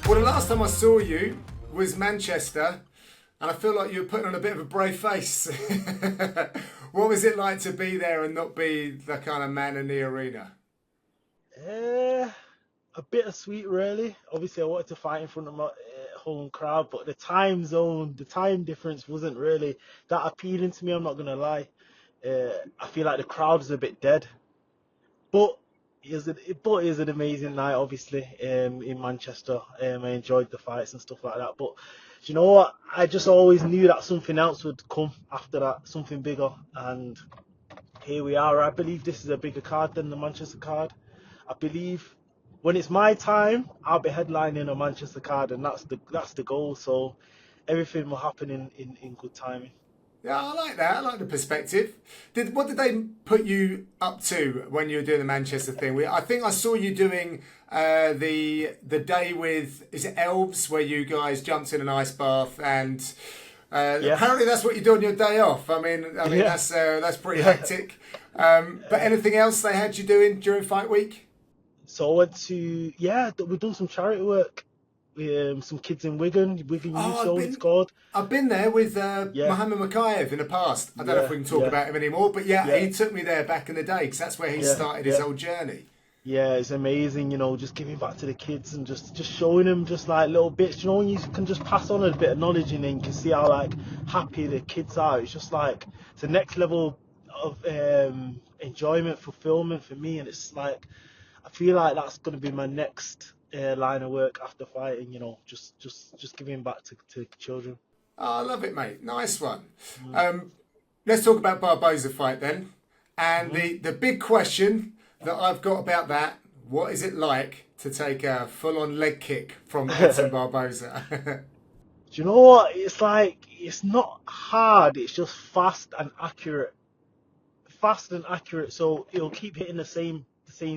Well, the last time I saw you was Manchester, and I feel like you were putting on a bit of a brave face. What was it like to be there and not be the kind of man in the arena? Uh, a bittersweet, really. Obviously, I wanted to fight in front of my home crowd, but the time zone, the time difference wasn't really that appealing to me. I'm not gonna lie. I feel like the crowd is a bit dead, but it is an amazing night. Obviously, in Manchester, I enjoyed the fights and stuff like that. But do you know what? I just always knew that something else would come after that, something bigger, and here we are. I believe this is a bigger card than the Manchester card. I believe when it's my time, I'll be headlining a Manchester card, and that's the goal. So everything will happen in good timing. Yeah, I like that. I like the perspective. What did they put you up to when you were doing the Manchester thing? I think I saw you doing the day with, is it elves, where you guys jumped in an ice bath, and Yeah, apparently that's what you do on your day off. I mean yeah, that's pretty yeah. hectic. But anything else they had you doing during fight week? So I went to we've done some charity work. Some kids in Wigan Youth Oh, Zone. It's called. I've been there with Yeah, Mohammed Makayev in the past. I don't know if yeah, we can talk yeah, about him anymore, but yeah, yeah, he took me there back in the day because that's where he yeah, started his yeah. whole journey. Yeah, it's amazing, just giving back to the kids and just showing them just like little bits, when you can just pass on a bit of knowledge and then you can see how like happy the kids are. It's just like it's the next level of enjoyment, fulfillment for me, and it's like I feel like that's going to be my next line of work after fighting. Just giving back to children. Oh, I love it, mate. Nice one. Mm. Um, let's talk about Barboza fight then. And hmm the big question that I've got about that, what is it like to take a full-on leg kick from Edson Do Barboza? you know what? It's like it's not hard. It's just fast and accurate, so it'll keep hitting the same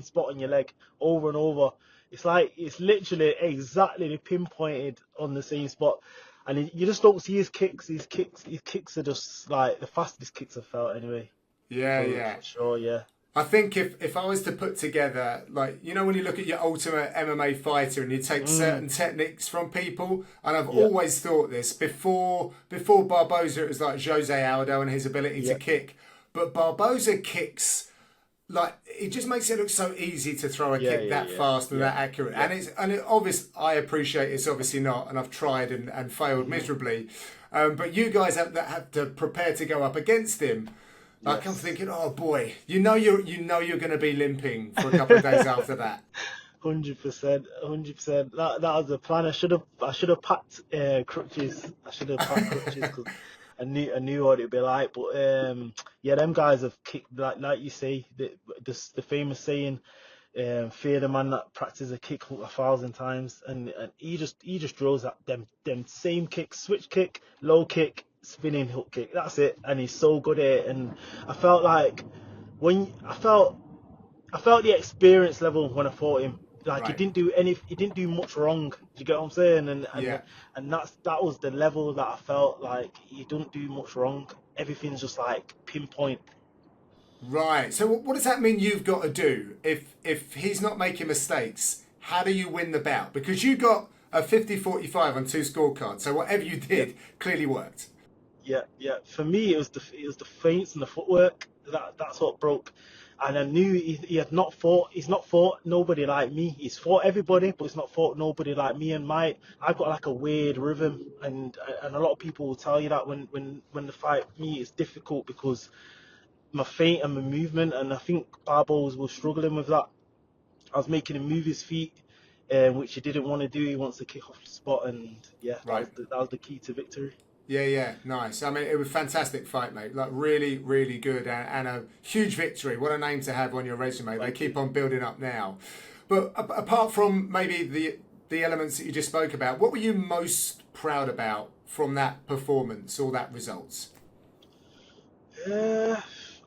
spot on your leg over and over. It's like it's literally exactly pinpointed on the same spot, and you just don't see his kicks. His kicks are just like the fastest kicks I've felt anyway. Yeah, For yeah. sure, yeah. I think if I was to put together, like, when you look at your ultimate MMA fighter and you take Mm, certain techniques from people, and I've yeah, always thought this before Barboza, it was like Jose Aldo and his ability to yeah, kick, but Barboza kicks like it just makes it look so easy to throw a yeah, kick yeah, that yeah, fast and yeah, that accurate, yeah. and it obvious. I appreciate it's obviously not, and I've tried and failed hmm miserably, but you guys have to prepare to go up against him. Like I'm Yes. thinking, oh boy, you're going to be limping for a couple of days after that. 100%, 100%. That was the plan. I should have packed crutches. I should have packed crutches because I knew what it'd be like. But yeah, them guys have kicked like you say the famous saying, fear the man that practices a kick 1,000 times, and he just drills that them same kicks, switch kick, low kick, spinning hook kick. That's it, and he's so good at it. And I felt like when I felt the experience level when I fought him. Like Right? he didn't do much wrong. Do you get what I'm saying? And Yeah. and and that was the level that I felt like he don't do much wrong. Everything's just like pinpoint. Right. So what does that mean you've got to do if he's not making mistakes? How do you win the bout? Because you got a 50-45 on two scorecards. So whatever you Yeah, did clearly worked. yeah, yeah. For me, it was the feints and the footwork that's what broke. And I knew he had not fought. He's not fought nobody like me. He's fought everybody, but he's not fought nobody like me. And I've got like a weird rhythm, and a lot of people will tell you that when the fight with me is difficult because my feint and my movement. And I think Barbo's was struggling with that. I was making him move his feet, which he didn't want to do. He wants to kick off the spot, and yeah, that Right. was the key to victory. Yeah, yeah, nice. I mean, it was a fantastic fight, mate. Like, really, really good, and a huge victory. What a name to have on your resume. They Thank you. keep on building up now. But apart from maybe the elements that you just spoke about, what were you most proud about from that performance or that results? Uh,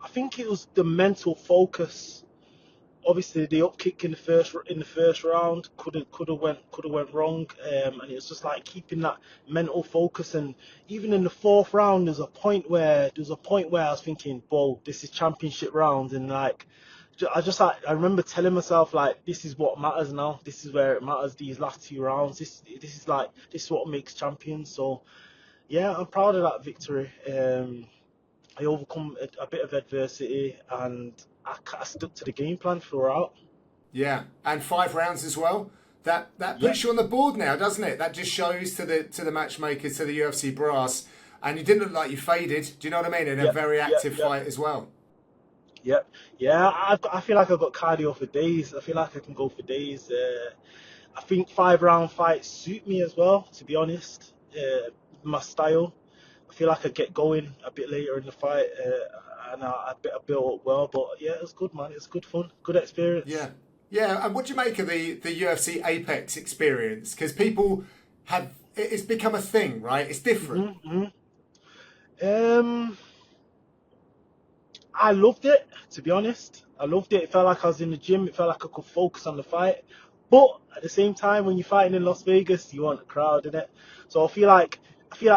I think it was the mental focus. Obviously, the up kick in the first round could have went wrong, and it was just like keeping that mental focus. And even in the fourth round, there was a point where I was thinking, "Whoa, this is championship round," and like I remember telling myself like, this is what matters now. This is where it matters. These last 2 rounds. This is what makes champions. So yeah, I'm proud of that victory. I overcome a bit of adversity, and I stuck to the game plan throughout. Yeah, and 5 rounds as well. That Yeah, puts you on the board now, doesn't it? That just shows to the matchmakers, to the UFC brass, and you didn't look like you faded. Do you know what I mean? In a yeah, very yeah, active yeah, fight as well. yeah, yeah. I feel like I've got cardio for days. I feel like I can go for days. I think 5 round fights suit me as well, to be honest. My style. I feel like I get going a bit later in the fight, and I built up well. But yeah, it was good, man. It was good fun, good experience. Yeah, yeah. And what do you make of the UFC Apex experience? Because people have it's become a thing, right? It's different. Hmm. Um, I loved it, to be honest. I loved it. It felt like I was in the gym. It felt like I could focus on the fight. But at the same time, when you're fighting in Las Vegas, you want a crowd, innit? So I feel like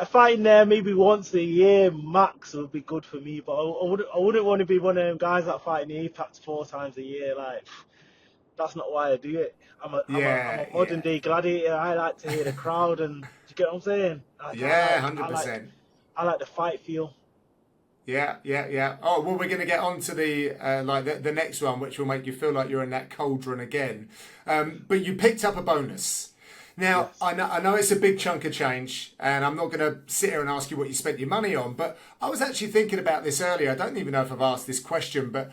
fighting there maybe once a year max would be good for me. But I wouldn't want to be one of them guys that fight in the Apex 4 times a year. Like, that's not why I do it. I'm Yeah, a modern yeah, day gladiator. I like to hear the crowd, and do you get what I'm saying? Like, I yeah. like Hundred I like percent. I like the fight feel. Yeah, yeah, yeah. Oh, well, we're going to get on to the next one, which will make you feel like you're in that cauldron again. But you picked up a bonus. Now, Yes. I know it's a big chunk of change, and I'm not going to sit here and ask you what you spent your money on, but I was actually thinking about this earlier. I don't even know if I've asked this question, but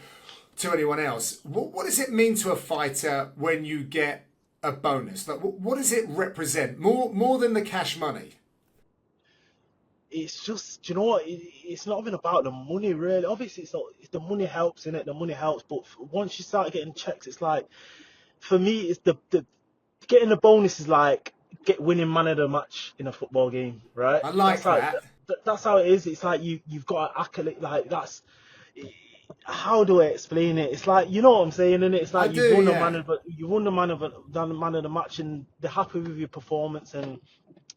to anyone else, what does it mean to a fighter when you get a bonus? Like, what does it represent? More than the cash money? It's just, do you know what? It's not even about the money, really. Obviously, it's not. The money helps in it. The money helps, but once you start getting checks, it's like, for me, it's the getting the bonus is like get winning man of the match in a football game, right? I like that. That's how it is. It's like you've got an accolade. Like, that's, how do I explain it? It's like, you know what I'm saying, and it's I like do, you've won the yeah. man of the match, and they're happy with your performance, and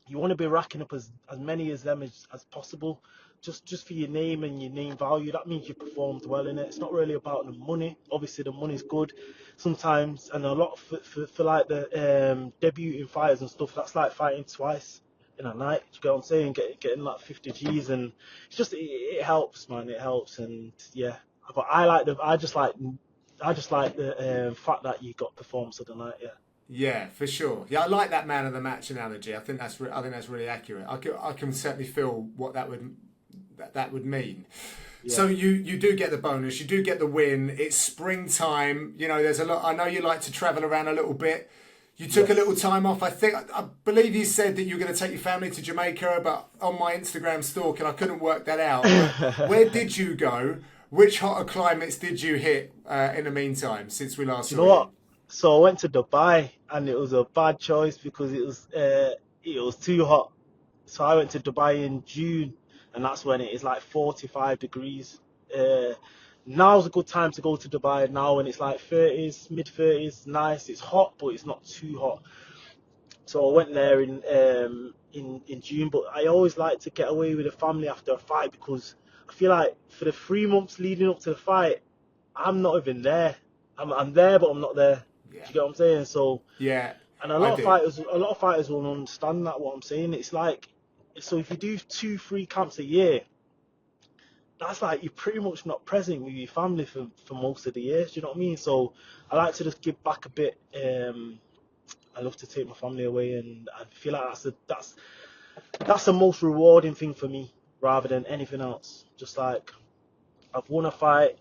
you want to be racking up as many as them as possible, just for your name and your name value. That means you performed well in it. It's not really about the money. Obviously, the money's good sometimes, and a lot for like the debuting fighters and stuff. That's like fighting twice in a night. Do you get what I'm saying? Getting like 50 G's, and it's just it helps, man. It helps, and yeah. But I just like the fact that you got performance of the night. Yeah. Yeah, for sure. Yeah, I like that man of the match analogy. I think that's really accurate. I can certainly feel what that would mean. Yeah. So you do get the bonus, you do get the win. It's springtime. You know, there's a lot. I know you like to travel around a little bit. You took a Yes. little time off. I believe you said that you were going to take your family to Jamaica, but on my Instagram stalk, and I couldn't work that out. But where did you go? Which hotter climates did you hit in the meantime since we last You saw know you? what? So I went to Dubai, and it was a bad choice because it was too hot. So I went to Dubai in June, and that's when it is like 45 degrees. Uh, Now's a good time to go to Dubai now, when it's like 30s, mid 30s. Nice. It's hot, but it's not too hot. So I went there in June, but I always like to get away with the family after a fight, because I feel like for the 3 months leading up to the fight, I'm not even there. I'm there, but I'm not there. Do Yeah, you get what I'm saying? So, yeah, and I do. a lot of fighters will understand that, what I'm saying. It's like, so if you do 2, 3 camps a year, that's like you're pretty much not present with your family for most of the years. Do you know what I mean? So I like to just give back a bit. I love to take my family away, and I feel like that's the most rewarding thing for me, rather than anything else. Just like, I've won a fight,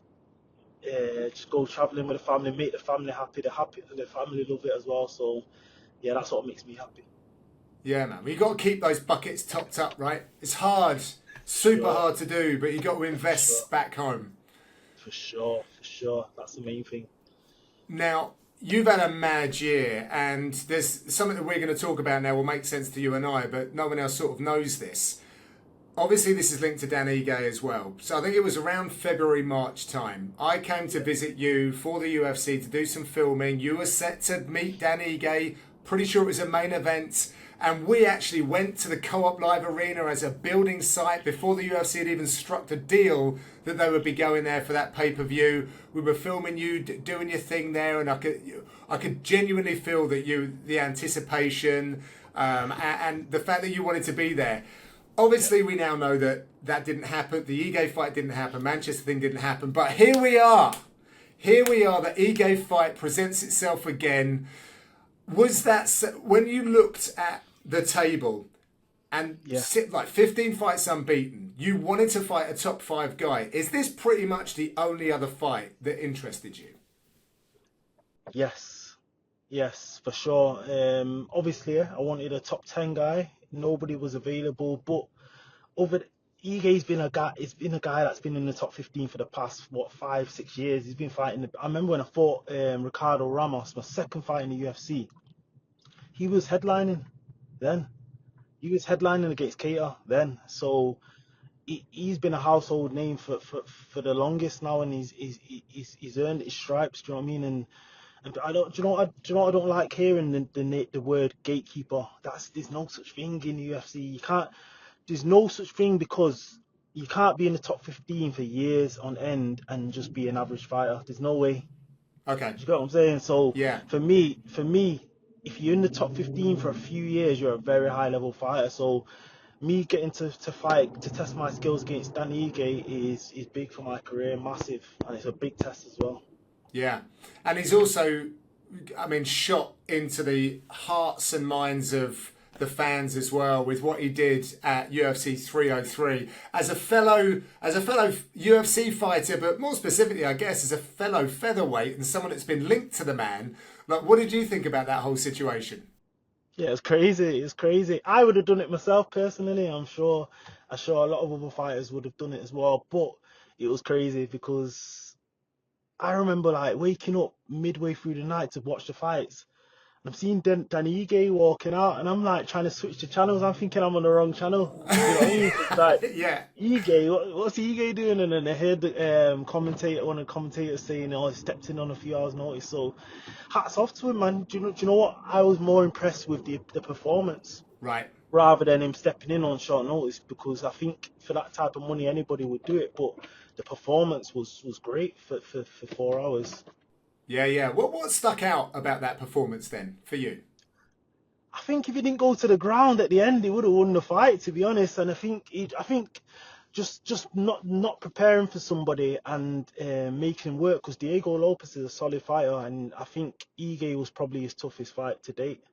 just go traveling with the family, make the family happy. The family love it as well. So yeah, that's what makes me happy. Yeah, man. Well, you got to keep those buckets topped up, right? It's hard, For super sure, hard to do, but you got to for sure, invest back home. for sure, for sure. That's the main thing. Now, you've had a mad year, and there's something that we're going to talk about now will make sense to you and I, but no one else sort of knows this. Obviously, this is linked to Dan Ige as well. So I think it was around February, March time. I came to Yeah. visit you for the UFC to do some filming. You were set to meet Dan Ige. Pretty sure it was a main event. and we actually went to the Co-op Live Arena as a building site before the UFC had even struck the deal that they would be going there for that pay-per-view. We were filming you doing your thing there, and I could genuinely feel that the anticipation and the fact that you wanted to be there. Obviously, we now know that didn't happen. The Ige fight didn't happen. Manchester thing didn't happen. But here we are. Here we are. The Ige fight presents itself again. Was that when you looked at the table and sit like 15 fights unbeaten, you wanted to fight a top 5 guy? Is this pretty much the only other fight that interested you? Yes, for sure. Obviously, I wanted a top 10 guy. Nobody was available, but Ige's been a guy. It's been a guy that's been in the top 15 for the past 5-6 years. He's been fighting. I remember when I fought Ricardo Ramos, my second fight in the UFC. He was headlining then. He was headlining against Cater then. So he's been a household name for the longest now, and he's earned his stripes. Do you know what I mean? And I don't. Do you know what I don't like hearing the word gatekeeper. There's no such thing in the UFC. You can't. There's no such thing, because you can't be in the top 15 for years on end and just be an average fighter. There's no way. Okay. Do you get what I'm saying? So yeah. For me, if you're in the top 15 for a few years, you're a very high level fighter. So me getting to fight, to test my skills against Dan Ige is big for my career, massive, and it's a big test as well. Yeah, and he's also, shot into the hearts and minds of the fans as well with what he did at UFC 303 as a fellow UFC fighter, but more specifically, I guess, as a fellow featherweight and someone that's been linked to the man. Like, what did you think about that whole situation? Yeah, it's crazy. It's crazy. I would have done it myself personally. I'm sure a lot of other fighters would have done it as well. But it was crazy because I remember like waking up midway through the night to watch the fights. And I'm seeing Dan Ige walking out, and I'm like trying to switch the channels. I'm thinking I'm on the wrong channel. You know what I mean? It's like, yeah. Ige, what's Ige doing? And then I heard the one of the commentators saying, "Oh, he stepped in on a few hours' notice." So, hats off to him, man. Do you know what? I was more impressed with the performance, right, rather than him stepping in on short notice, because I think for that type of money anybody would do it. But the performance was great for 4 hours. Yeah. What stuck out about that performance then for you? I think if he didn't go to the ground at the end, he would have won the fight, to be honest. And I think just not preparing for somebody and making him work, because Diego Lopez is a solid fighter, and I think Ige was probably his toughest fight to date.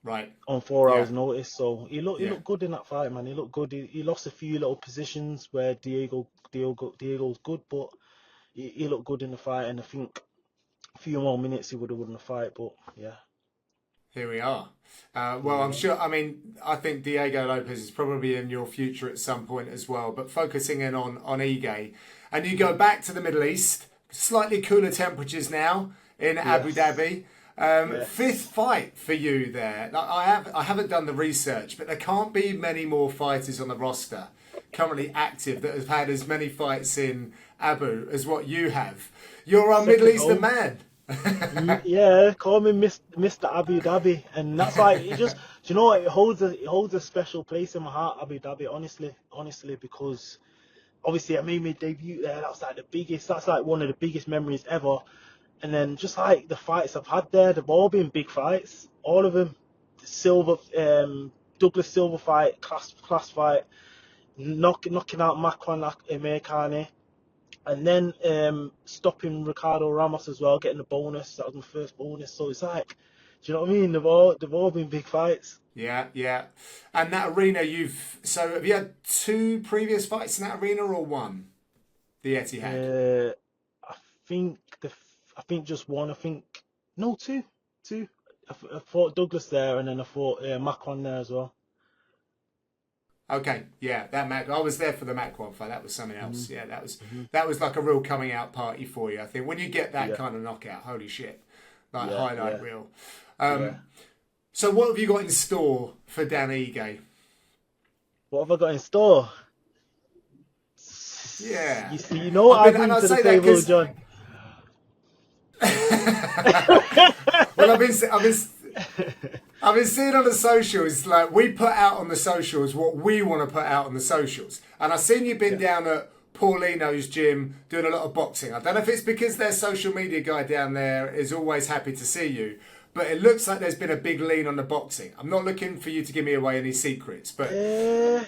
Right. On 4 hours notice, so he looked good in that fight, man. He looked good. He lost a few little positions where Diego's good, but he looked good in the fight, and I think a few more minutes he would have won the fight. But yeah. Here we are. Well, I'm sure. I think Diego Lopez is probably in your future at some point as well. But focusing in on Ige, and you go back to the Middle East, slightly cooler temperatures now in Abu Dhabi. Fifth fight for you there. I haven't done the research, but there can't be many more fighters on the roster currently active that have had as many fights in Abu as what you have. You're our Middle Eastern man. Yeah, call me Mr. Abu Dhabi, and that's why it just, do you know what, it holds a special place in my heart, Abu Dhabi, honestly, because obviously I made my debut there. That's like one of the biggest memories ever. And then just like the fights I've had there, they've all been big fights, all of them. Douglas Silva fight, class fight, knocking out Makwan Americani. And then stopping Ricardo Ramos as well, getting the bonus. That was my first bonus. So it's like, do you know what I mean? They've all been big fights. Yeah. And that arena, have you had 2 previous fights in that arena or one? The Etihad. I think just one. No, two. I fought Douglas there, and then I fought Makwan there as well. Okay, yeah, I was there for the Macron fight. That was something else. Yeah, that was like a real coming out party for you. I think when you get that kind of knockout, holy shit, highlight reel. So what have you got in store for Dan Ige? What have I got in store? Yeah, you know what I bring to the table, John. Well, I've been I've been seeing on the socials, like we put out on the socials what we want to put out on the socials. And I've seen you've been Yeah. down at Paulino's gym doing a lot of boxing. I don't know if it's because their social media guy down there is always happy to see you, but it looks like there's been a big lean on the boxing. I'm not looking for you to give me away any secrets, but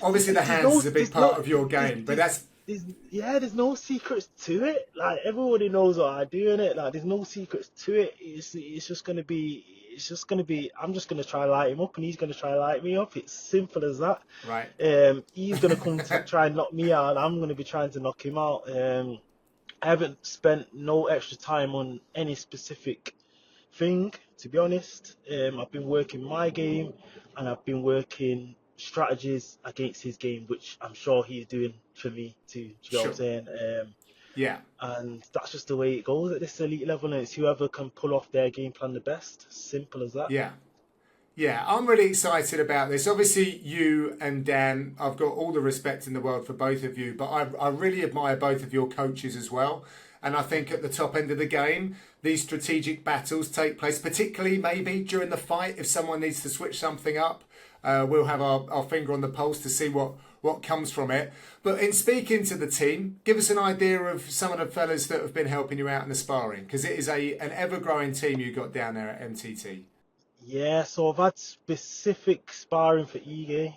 obviously the hands is a big part of your game. But that's there's no secrets to it. Like everybody knows what I do in it. Like there's no secrets to it. It's just gonna be. It's just gonna be. I'm just gonna try light him up, and he's gonna try light me up. It's simple as that. right. He's gonna come to try and knock me out, and I'm gonna be trying to knock him out. I haven't spent no extra time on any specific thing, to be honest. I've been working my game, and I've been working strategies against his game, which I'm sure he's doing for me too. Do you know what I'm Sure. saying? Yeah. And that's just the way it goes at this elite level, and it's whoever can pull off their game plan the best. Simple as that. Yeah. Yeah, I'm really excited about this. Obviously, you and Dan, I've got all the respect in the world for both of you, but I really admire both of your coaches as well. And I think at the top end of the game, these strategic battles take place, particularly maybe during the fight. If someone needs to switch something up, we'll have our finger on the pulse to see what comes from it. But in speaking to the team, give us an idea of some of the fellas that have been helping you out in the sparring, because it is an ever-growing team you got down there at MTT. Yeah, so I've had specific sparring for Ige.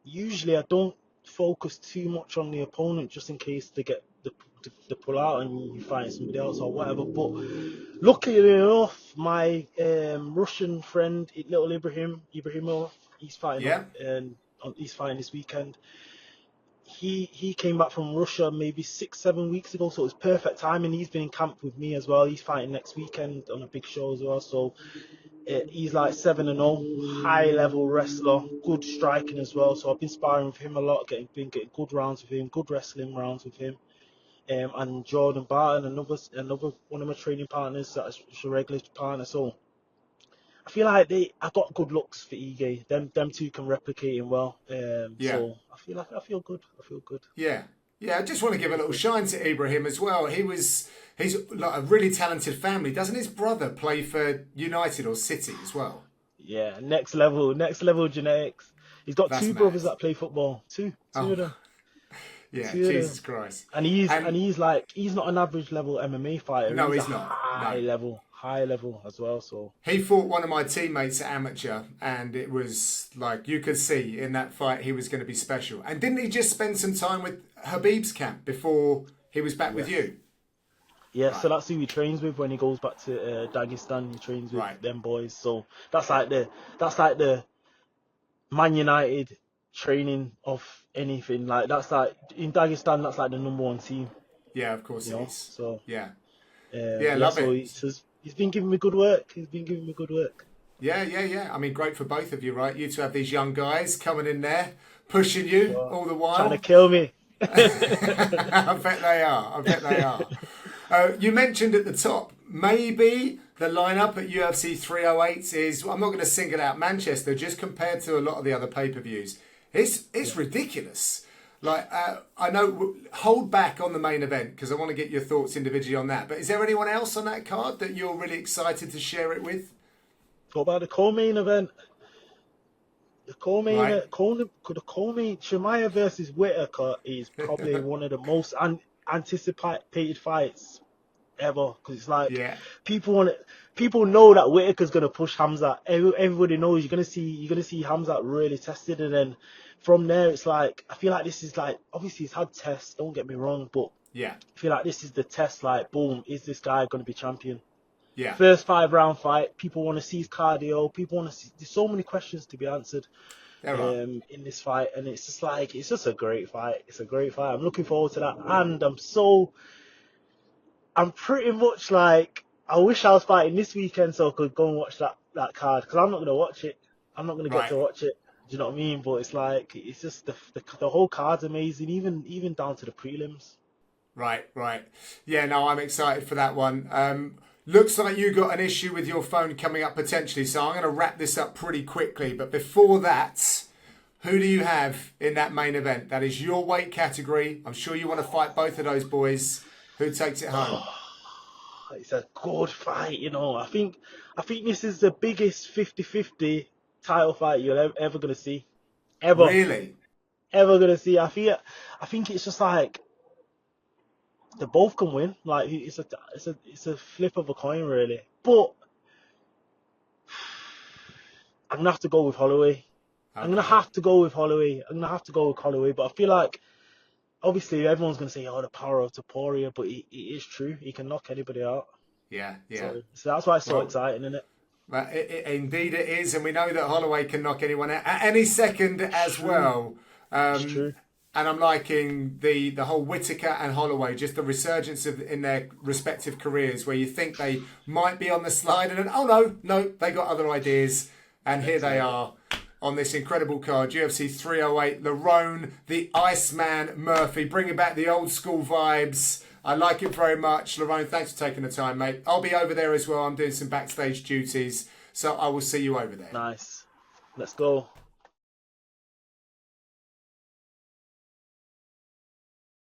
Usually I don't focus too much on the opponent just in case they get the pull out and you find somebody else or whatever. But luckily enough, my Russian friend, little Ibrahimov, he's fighting Yeah, he's fighting this weekend. He came back from Russia maybe 6-7 weeks ago, so it was perfect timing. He's been in camp with me as well. He's fighting next weekend on a big show as well. So he's like 7-0, high level wrestler, good striking as well. So I've been sparring with him a lot, been getting good rounds with him, good wrestling rounds with him. And Jordan Barton, another one of my training partners, that's a regular partner. So I feel like I got good looks for Ige. Them two can replicate him well. yeah. So I feel good. I feel good. Yeah. Yeah, I just want to give a little shine to Ibrahim as well. He's like a really talented family. Doesn't his brother play for United or City as well? Yeah, next level genetics. He's got That's two mad. brothers that play football. Two Oh, of them. yeah, Two of them. Jesus Christ. And he's And he's not an average level MMA fighter. no, He's he's a not. No. high level as well. So He fought one of my teammates at amateur, and it was like you could see in that fight he was going to be special. And didn't he just spend some time with Habib's camp before he was back with you? yeah, Right. so that's who he trains with when he goes back to Dagestan. He trains with Right. them boys. So that's like the Man United training of anything. Like that's like in Dagestan, that's like the number one team. Yeah, of course You it know. is. So Yeah. Yeah, yeah, love so it. he's been giving me good work. He's been giving me good work. Yeah, yeah, yeah. I mean, great for both of you, right? You two have these young guys coming in there, pushing you all the Trying to while. kill me. I bet they are. I bet they are. You mentioned at the top, maybe the lineup at UFC 308 is, I'm not going to single out Manchester, just compared to a lot of the other pay-per-views. It's ridiculous. Like, I know, hold back on the main event because I want to get your thoughts individually on that. But is there anyone else on that card that you're really excited to share it with? What about the co-main event? The co-main, Right. the co-main, Shemaya versus Whitaker is probably one of the most anticipated fights ever because it's like Yeah. people know that Whitaker's gonna push Hamza. Everybody knows you're gonna see Hamza really tested, and then from there it's like I feel like this is like obviously he's had tests. Don't get me wrong, but Yeah. I feel like this is the test. Like boom, is this guy gonna be champion? Yeah. First 5 round fight. People want to see his cardio. People want to see. There's so many questions to be answered There are. in this fight, and it's just a great fight. It's a great fight. I'm looking forward to that, and I'm pretty much like I wish I was fighting this weekend so I could go and watch that card because I'm not gonna watch it. I'm not gonna get Right. to watch it. Do you know what I mean? But it's like it's just the whole card's amazing, even down to the prelims. Right, right. Yeah, no, I'm excited for that one. Looks like you got an issue with your phone coming up potentially, so I'm going to wrap this up pretty quickly. But before that, who do you have in that main event? That is your weight category. I'm sure you want to fight both of those boys. Who takes it home? it's a good fight, you know. I think this is the biggest 50-50 title fight you're ever gonna see, ever, Really? ever gonna see. I think it's just like they both can win. Like it's a flip of a coin, really. But I'm gonna have to go with Holloway. I'm gonna Okay. have to go with Holloway. I'm gonna have to go with Holloway. But I feel like obviously everyone's gonna say, "Oh, the power of Taporia," but it is true. He can knock anybody out. Yeah, yeah. So that's why it's so Well, exciting, isn't it? but indeed it is, and we know that Holloway can knock anyone out at any second It's as true. well. It's true. And I'm liking the whole Whittaker and Holloway, just the resurgence in their respective careers, where you think they might be on the slide, and then, oh no, they got other ideas, and here they are on this incredible card, UFC 308, Lerone, the Iceman Murphy, bringing back the old school vibes. I like it very much. Lerone, thanks for taking the time, mate. I'll be over there as well. I'm doing some backstage duties, so I will see you over there. Nice. Let's go.